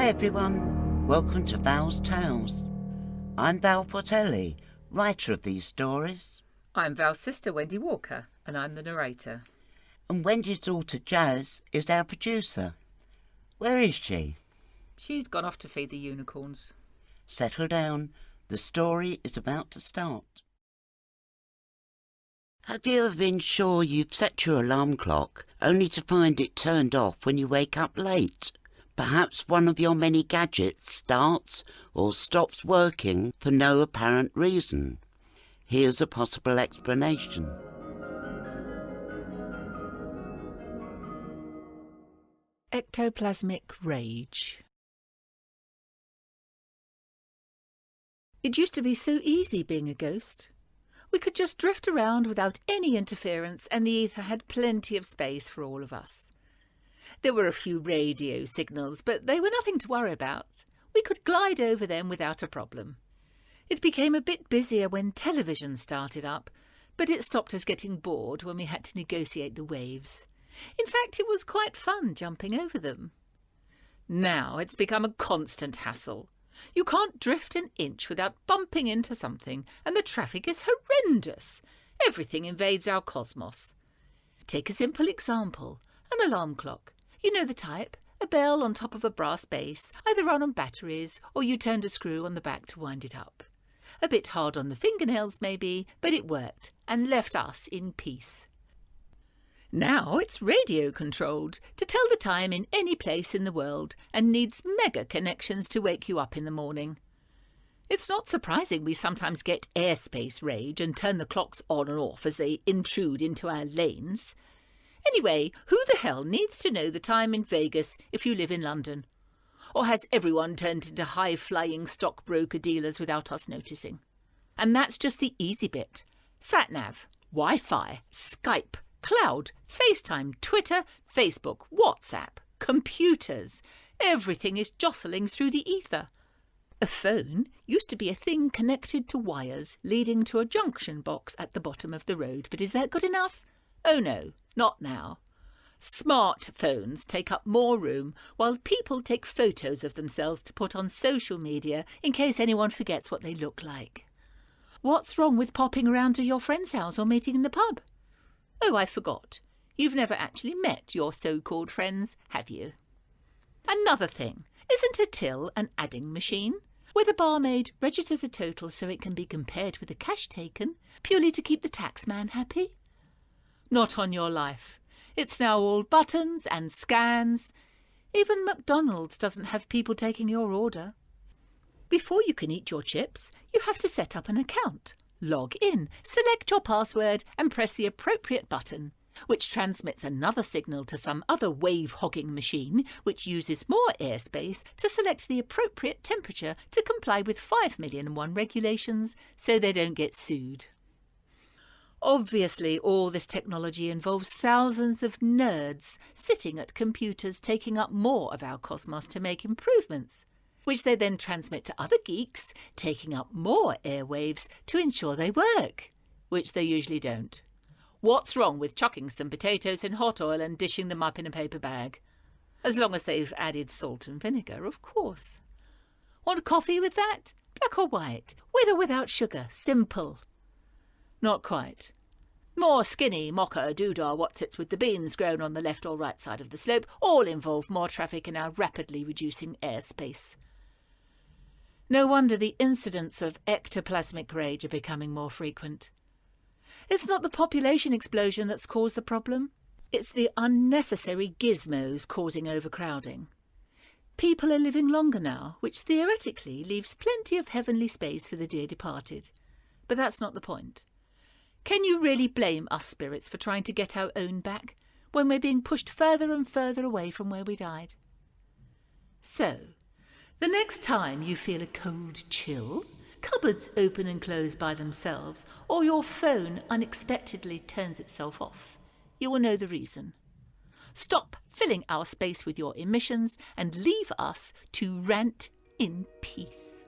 everyone, welcome to Val's Tales. I'm Val Portelli, writer of these stories. I'm Val's sister, Wendy Walker, and I'm the narrator. And Wendy's daughter, Jazz, is our producer. Where is she? She's gone off to feed the unicorns. Settle down, the story is about to start. Have you ever been sure you've set your alarm clock only to find it turned off when you wake up late? Perhaps one of your many gadgets starts or stops working for no apparent reason. Here's a possible explanation. Ectoplasmic Rage. It used to be so easy being a ghost. We could just drift around without any interference, and the ether had plenty of space for all of us. There were a few radio signals, but they were nothing to worry about. We could glide over them without a problem. It became a bit busier when television started up, but it stopped us getting bored when we had to negotiate the waves. In fact, it was quite fun jumping over them. Now it's become a constant hassle. You can't drift an inch without bumping into something, and the traffic is horrendous. Everything invades our cosmos. Take a simple example, an alarm clock. You know the type, a bell on top of a brass base, either run on batteries or you turned a screw on the back to wind it up. A bit hard on the fingernails maybe, but it worked and left us in peace. Now it's radio controlled to tell the time in any place in the world and needs mega connections to wake you up in the morning. It's not surprising we sometimes get airspace rage and turn the clocks on and off as they intrude into our lanes. Anyway, who the hell needs to know the time in Vegas if you live in London? Or has everyone turned into high-flying stockbroker dealers without us noticing? And that's just the easy bit. Sat-nav, Wi-Fi, Skype, cloud, FaceTime, Twitter, Facebook, WhatsApp, computers. Everything is jostling through the ether. A phone used to be a thing connected to wires leading to a junction box at the bottom of the road, but is that good enough? Oh no, not now. Smartphones take up more room while people take photos of themselves to put on social media in case anyone forgets what they look like. What's wrong with popping around to your friend's house or meeting in the pub? Oh, I forgot. You've never actually met your so-called friends, have you? Another thing, isn't a till an adding machine, where the barmaid registers a total so it can be compared with the cash taken, purely to keep the taxman happy? Not on your life. It's now all buttons and scans. Even McDonald's doesn't have people taking your order. Before you can eat your chips, you have to set up an account, log in, select your password and press the appropriate button, which transmits another signal to some other wave-hogging machine which uses more airspace to select the appropriate temperature to comply with 5,000,001 regulations so they don't get sued. Obviously, all this technology involves thousands of nerds sitting at computers taking up more of our cosmos to make improvements, which they then transmit to other geeks, taking up more airwaves to ensure they work, which they usually don't. What's wrong with chucking some potatoes in hot oil and dishing them up in a paper bag? As long as they've added salt and vinegar, of course. Want coffee with that? Black or white? With or without sugar? Simple. Not quite. More skinny, mocha, doodah, whatsits with the beans grown on the left or right side of the slope all involve more traffic in our rapidly reducing airspace. No wonder the incidents of ectoplasmic rage are becoming more frequent. It's not the population explosion that's caused the problem. It's the unnecessary gizmos causing overcrowding. People are living longer now, which theoretically leaves plenty of heavenly space for the dear departed. But that's not the point. Can you really blame us spirits for trying to get our own back when we're being pushed further and further away from where we died? So, the next time you feel a cold chill, cupboards open and close by themselves, or your phone unexpectedly turns itself off, you will know the reason. Stop filling our space with your emissions and leave us to rant in peace.